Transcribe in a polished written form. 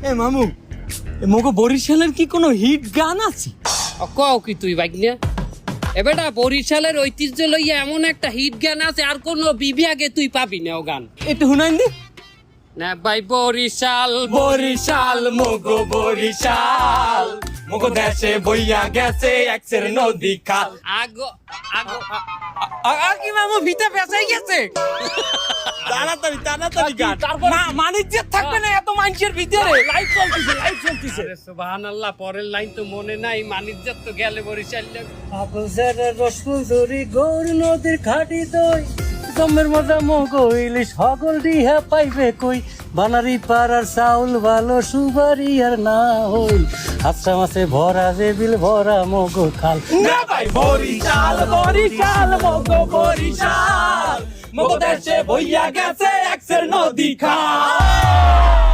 এ মামু, মগো বরিশালের কি কোনো হিট গান আছে? কও কি তুই বাইকনিয়া? এবেটা বরিশালের ঐতিহ্য লইয়া এমন একটা হিট গান আছে আর কোন বিভাগে তুই পাবি না ও গান। একটু শুনাইন দি। না ভাই বরিশাল বরিশাল মগো বরিশাল, মগো দেশে বইয়া গেছে একসের নদী খাল। আগো আগো কি মামু ভিতরে পেছাই গেছে? তাড়াতাড়ি তাড়াতাড়ি গান। না মানিজ্য থাকবে না এত মানুষের ভিতরে। লাইভ চলতেছে, লাইভ চলতেছে। আরে সুবহানাল্লাহ, পরের লাইন তো মনে নাই। মানিজ্জাত তো গেলে বরিশাল। আবুজার রসুল ধরি গৌর নদীর ঘাটি দই জমের মজা মগো ইলিশ হগল ডিহা পাইবে কই বানারি পাড়ার চাউল ভালো সুবারি আর না হই হাসা মাছে ভরা যে বিল ভরা মগো খাল। না ভাই বরিশাল বরিশাল মগো বরিশাল, মগো দেশে বইয়া গেছে একসের নদী খাল।